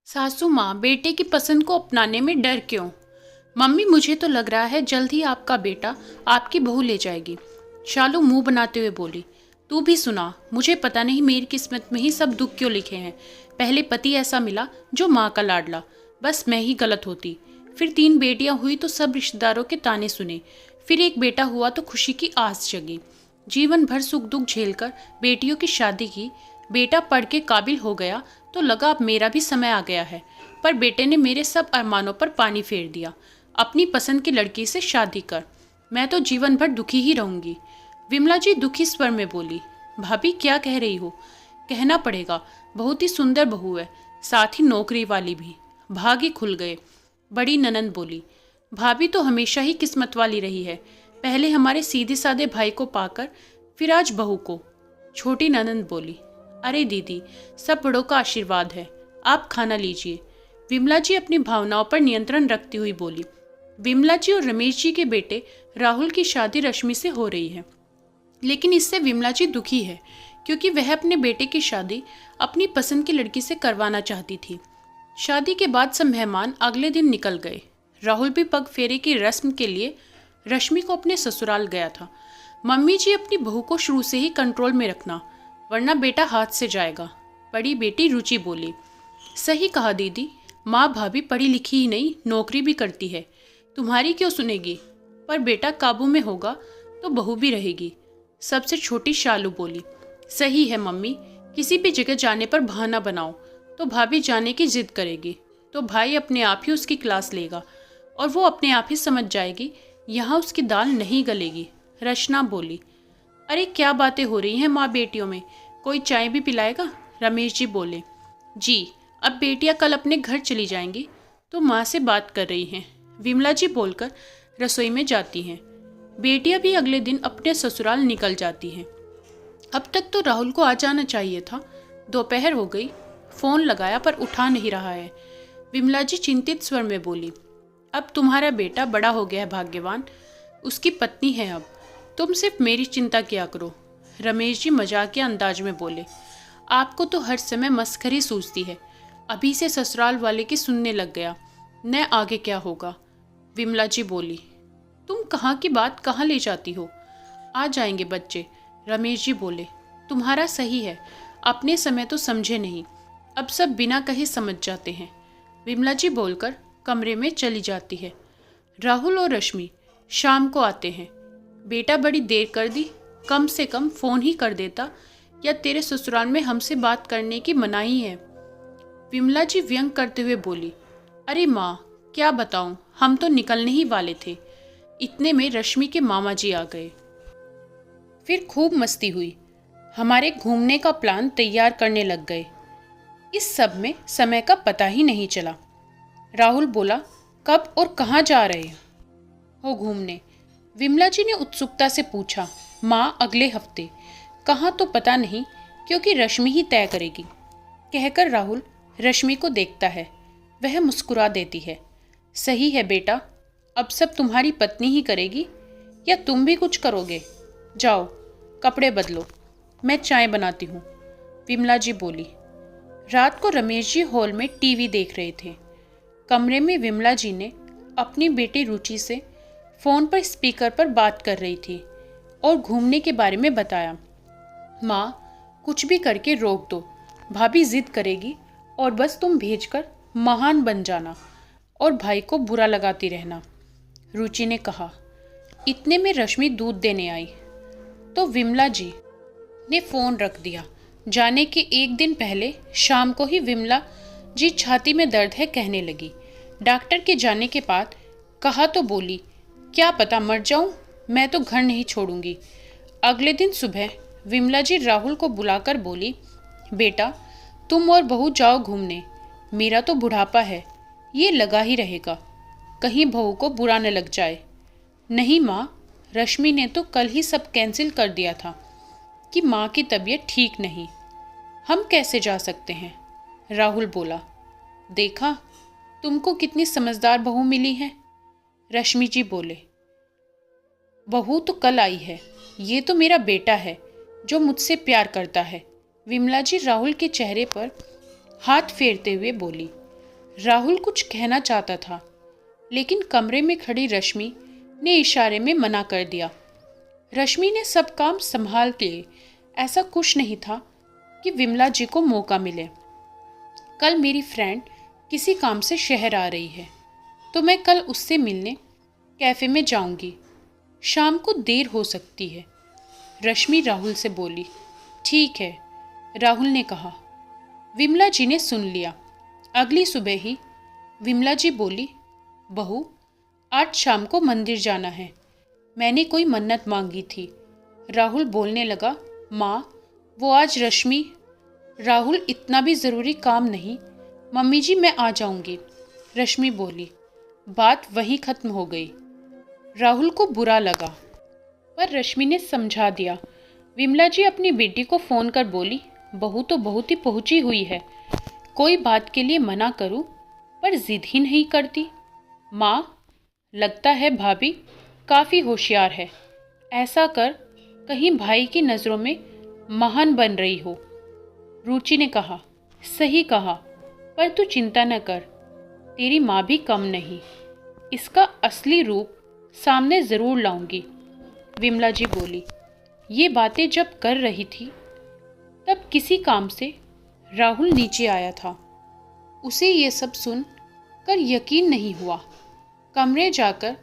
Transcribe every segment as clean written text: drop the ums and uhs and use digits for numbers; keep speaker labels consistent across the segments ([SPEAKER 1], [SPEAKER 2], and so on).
[SPEAKER 1] सासू माँ बेटे की पसंद को अपनाने में डर क्यों? मम्मी मुझे तो लग रहा है जल्द ही आपका बेटा आपकी बहू ले जाएगी। शालू मुंह बनाते हुए बोली। तू भी सुना, मुझे पता नहीं मेरी किस्मत में ही सब दुख क्यों लिखे हैं। पहले पति ऐसा मिला जो माँ का लाडला, बस मैं ही गलत होती। फिर 3 बेटियां हुई तो सब रिश्तेदारों के ताने सुने। फिर एक बेटा हुआ तो खुशी की आस जगी। जीवन भर सुख दुख झेलकर बेटियों की शादी की। बेटा पढ़ के काबिल हो गया तो लगा अब मेरा भी समय आ गया है, पर बेटे ने मेरे सब अरमानों पर पानी फेर दिया। अपनी पसंद की लड़की से शादी कर, मैं तो जीवन भर दुखी ही रहूंगी। विमला जी दुखी स्वर में बोली। भाभी क्या कह रही हो? कहना पड़ेगा, बहुत ही सुंदर बहू है, साथ ही नौकरी वाली भी। भाग ही खुल गए। बड़ी ननंद बोली। भाभी तो हमेशा ही किस्मत वाली रही है, पहले हमारे सीधे साधे भाई को पाकर फिर आज बहू को। छोटी ननंद बोली। अरे दीदी, सब बड़ों का आशीर्वाद है, आप खाना लीजिए। विमला जी अपनी भावनाओं पर नियंत्रण रखती हुई बोली। विमला जी और रमेश जी के बेटे राहुल की शादी रश्मि से हो रही है, लेकिन इससे विमला जी दुखी है क्योंकि वह अपने बेटे की शादी अपनी पसंद की लड़की से करवाना चाहती थी। शादी के बाद सब मेहमान अगले दिन निकल गए। राहुल भी पग फेरे की रस्म के लिए रश्मि को अपने ससुराल गया था। मम्मी जी अपनी बहू को शुरू से ही कंट्रोल में रखना, वरना बेटा हाथ से जाएगा। बड़ी बेटी रुचि बोली। सही कहा दीदी, माँ भाभी पढ़ी लिखी ही नहीं, नौकरी भी करती है, तुम्हारी क्यों सुनेगी? पर बेटा काबू में होगा तो बहू भी रहेगी। सबसे छोटी शालू बोली। सही है मम्मी, किसी भी जगह जाने पर बहाना बनाओ तो भाभी जाने की जिद करेगी, तो भाई अपने आप ही उसकी क्लास लेगा और वो अपने आप ही समझ जाएगी यहाँ उसकी दाल नहीं गलेगी। रचना बोली। अरे क्या बातें हो रही हैं माँ बेटियों में, कोई चाय भी पिलाएगा? रमेश जी बोले। जी, अब बेटियां कल अपने घर चली जाएंगी तो माँ से बात कर रही हैं, विमला जी बोलकर रसोई में जाती हैं। बेटियां भी अगले दिन अपने ससुराल निकल जाती हैं। अब तक तो राहुल को आ जाना चाहिए था, दोपहर हो गई, फोन लगाया पर उठा नहीं रहा है। विमला जी चिंतित स्वर में बोली। अब तुम्हारा बेटा बड़ा हो गया है भाग्यवान, उसकी पत्नी है अब, तुम सिर्फ मेरी चिंता किया करो। रमेश जी मजाकिया अंदाज में बोले। आपको तो हर समय मस्खरी सूझती है, अभी से ससुराल वाले की सुनने लग गया, न आगे क्या होगा। विमला जी बोली। तुम कहाँ की बात कहाँ ले जाती हो, आ जाएंगे बच्चे। रमेश जी बोले। तुम्हारा सही है, अपने समय तो समझे नहीं, अब सब बिना कहे समझ जाते हैं। विमला जी बोलकर कमरे में चली जाती है। राहुल और रश्मि शाम को आते हैं। बेटा बड़ी देर कर दी, कम से कम फोन ही कर देता, या तेरे ससुराल में हमसे बात करने की मनाही है। विमला जी व्यंग करते हुए बोली। अरे माँ क्या बताऊं, हम तो निकलने ही वाले थे, इतने में रश्मि के मामा जी आ गए। फिर खूब मस्ती हुई, हमारे घूमने का प्लान तैयार करने लग गए। इस सब में समय का पता ही नहीं चला। राहुल बोला। कब और कहाँ जा रहे हो घूमने? विमला जी ने उत्सुकता से पूछा। माँ अगले हफ्ते, कहाँ तो पता नहीं, क्योंकि रश्मि ही तय करेगी। कहकर राहुल रश्मि को देखता है, वह मुस्कुरा देती है। सही है बेटा, अब सब तुम्हारी पत्नी ही करेगी, या तुम भी कुछ करोगे? जाओ कपड़े बदलो, मैं चाय बनाती हूँ, विमला जी बोली। रात को रमेश जी हॉल में टीवी देख रहे थे। कमरे में विमला जी ने अपनी बेटी रुचि से फोन पर स्पीकर पर बात कर रही थी और घूमने के बारे में बताया। माँ कुछ भी करके रोक दो, भाभी जिद करेगी और बस तुम भेजकर महान बन जाना और भाई को बुरा लगाती रहना, रुचि ने कहा। इतने में रश्मि दूध देने आई तो विमला जी ने फोन रख दिया। जाने के एक दिन पहले शाम को ही विमला जी छाती में दर्द है कहने लगी। डॉक्टर के जाने के बाद कहा तो बोली, क्या पता मर जाऊं, मैं तो घर नहीं छोड़ूंगी। अगले दिन सुबह विमला जी राहुल को बुलाकर बोली, बेटा तुम और बहू जाओ घूमने, मेरा तो बुढ़ापा है, ये लगा ही रहेगा, कहीं बहू को बुरा न लग जाए। नहीं माँ, रश्मि ने तो कल ही सब कैंसिल कर दिया था कि माँ की तबीयत ठीक नहीं, हम कैसे जा सकते हैं? राहुल बोला। देखा, तुमको कितनी समझदार बहू मिली है, रश्मि जी बोले। बहू तो कल आई है, ये तो मेरा बेटा है जो मुझसे प्यार करता है, विमला जी राहुल के चेहरे पर हाथ फेरते हुए बोली। राहुल कुछ कहना चाहता था, लेकिन कमरे में खड़ी रश्मि ने इशारे में मना कर दिया। रश्मि ने सब काम संभाल लिए। ऐसा कुछ नहीं था कि विमला जी को मौका मिले। कल मेरी फ्रेंड किसी काम से शहर आ रही है, तो मैं कल उससे मिलने कैफ़े में जाऊंगी। शाम को देर हो सकती है। रश्मि राहुल से बोली। ठीक है, राहुल ने कहा। विमला जी ने सुन लिया। अगली सुबह ही विमला जी बोली, बहू, आज शाम को मंदिर जाना है। मैंने कोई मन्नत मांगी थी। राहुल बोलने लगा, माँ, वो आज रश्मि। राहुल, इतना भी ज़रूरी काम नहीं। मम्मी जी, मैं आ जाऊंगी, रश्मि बोली। बात वहीं ख़त्म हो गई। राहुल को बुरा लगा, पर रश्मि ने समझा दिया। विमला जी अपनी बेटी को फ़ोन कर बोली, बहू तो बहुत ही पहुंची हुई है। कोई बात के लिए मना करूं, पर जिद ही नहीं करती। माँ, लगता है भाभी काफ़ी होशियार है। ऐसा कर कहीं भाई की नज़रों में महान बन रही हो। रुचि ने कहा, सही कहा, पर तू चिंता न कर, तेरी माँ भी कम नहीं। इसका असली रूप सामने ज़रूर लाऊंगी, विमला जी बोली। ये बातें जब कर रही थी, तब किसी काम से राहुल नीचे आया था। उसे ये सब सुन कर यकीन नहीं हुआ। कमरे जाकर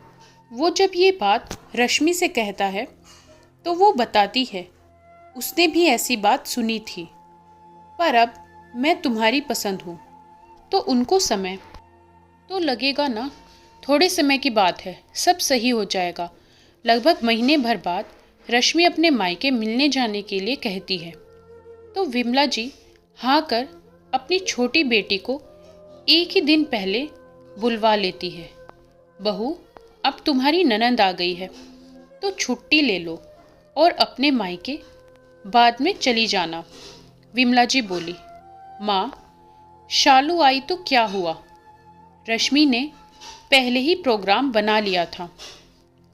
[SPEAKER 1] वो जब ये बात रश्मि से कहता है, तो वो बताती है, उसने भी ऐसी बात सुनी थी, पर अब मैं तुम्हारी पसंद हूँ, तो उनको समय तो लगेगा ना। थोड़े समय की बात है, सब सही हो जाएगा। लगभग महीने भर बाद रश्मि अपने मायके मिलने जाने के लिए कहती है, तो विमला जी हाँ कर अपनी छोटी बेटी को एक ही दिन पहले बुलवा लेती है। बहू, अब तुम्हारी ननंद आ गई है, तो छुट्टी ले लो और अपने मायके बाद में चली जाना, विमला जी बोली। माँ, शालू आई तो क्या हुआ? रश्मि ने पहले ही प्रोग्राम बना लिया था।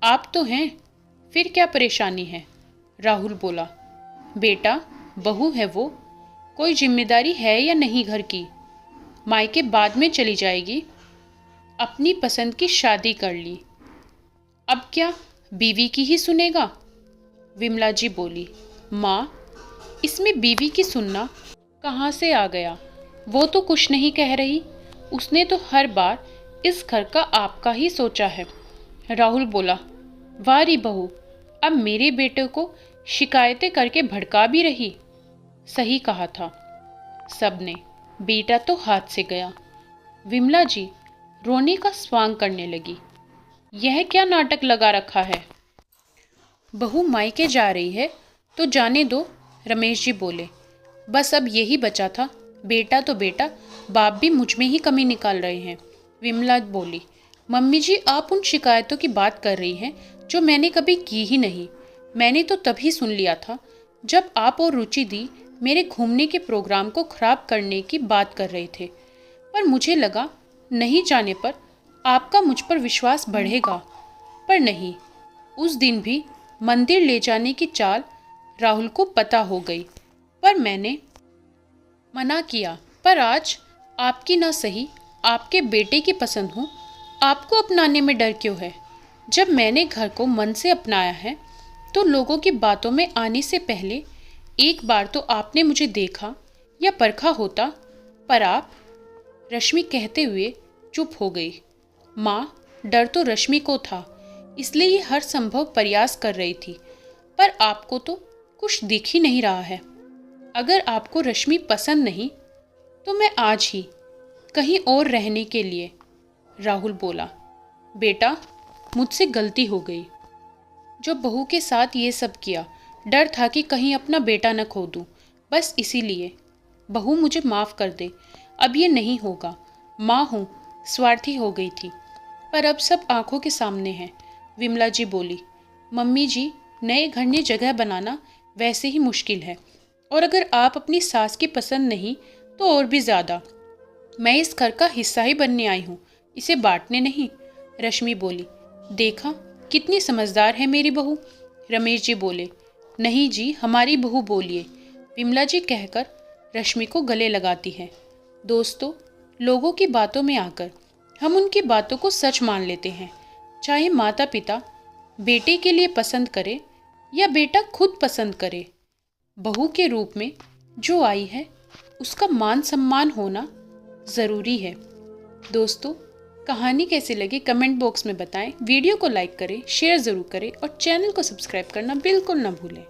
[SPEAKER 1] आप तो हैं, फिर क्या परेशानी है? राहुल बोला। बेटा, बहू है वो, कोई जिम्मेदारी है या नहीं घर की? मायके बाद में चली जाएगी। अपनी पसंद की शादी कर ली, अब क्या बीवी की ही सुनेगा? विमला जी बोली। माँ, इसमें बीवी की सुनना कहाँ से आ गया? वो तो कुछ नहीं कह रही। उसने तो हर बार इस घर का आपका ही सोचा है। राहुल बोला। वारी बहू, अब मेरे बेटे को शिकायतें करके भड़का भी रही। सही कहा था सबने, बेटा तो हाथ से गया। विमला जी रोने का स्वांग करने लगी। यह क्या नाटक लगा रखा है? बहू मायके जा रही है तो जाने दो, रमेश जी बोले। बस अब यही बचा था। बेटा तो बेटा, बाप भी मुझ में ही कमी निकाल रहे हैं, विमला बोली। मम्मी जी, आप उन शिकायतों की बात कर रही हैं जो मैंने कभी की ही नहीं। मैंने तो तभी सुन लिया था जब आप और रुचि दी मेरे घूमने के प्रोग्राम को खराब करने की बात कर रहे थे, पर मुझे लगा नहीं जाने पर आपका मुझ पर विश्वास बढ़ेगा। पर नहीं, उस दिन भी मंदिर ले जाने की चाल राहुल को पता हो गई, पर मैंने मना किया। पर आज आपकी ना सही, आपके बेटे की पसंद हूँ, आपको अपनाने में डर क्यों है? जब मैंने घर को मन से अपनाया है, तो लोगों की बातों में आने से पहले एक बार तो आपने मुझे देखा या परखा होता। पर आप, रश्मि कहते हुए चुप हो गई। माँ, डर तो रश्मि को था, इसलिए ये हर संभव प्रयास कर रही थी, पर आपको तो कुछ दिख ही नहीं रहा है। अगर आपको रश्मि पसंद नहीं, तो मैं आज ही कहीं और रहने के लिए, राहुल बोला। बेटा, मुझसे गलती हो गई जो बहू के साथ ये सब किया। डर था कि कहीं अपना बेटा न खो दूँ, बस इसीलिए। बहू, मुझे माफ़ कर दे, अब ये नहीं होगा। माँ हूँ, स्वार्थी हो गई थी, पर अब सब आंखों के सामने है, विमला जी बोली। मम्मी जी, नए घर में जगह बनाना वैसे ही मुश्किल है, और अगर आप अपनी सास की पसंद नहीं तो और भी ज़्यादा। मैं इस घर का हिस्सा ही बनने आई हूँ, इसे बांटने नहीं, रश्मि बोली। देखा कितनी समझदार है मेरी बहू, रमेश जी बोले। नहीं जी, हमारी बहू बोलिए, विमला जी कहकर रश्मि को गले लगाती है। दोस्तों, लोगों की बातों में आकर हम उनकी बातों को सच मान लेते हैं, चाहे माता पिता बेटे के लिए पसंद करे या बेटा खुद पसंद करे। बहू के रूप में जो आई है उसका मान सम्मान होना ज़रूरी है। दोस्तों, कहानी कैसी लगी कमेंट बॉक्स में बताएं। वीडियो को लाइक करें, शेयर ज़रूर करें और चैनल को सब्सक्राइब करना बिल्कुल ना भूलें।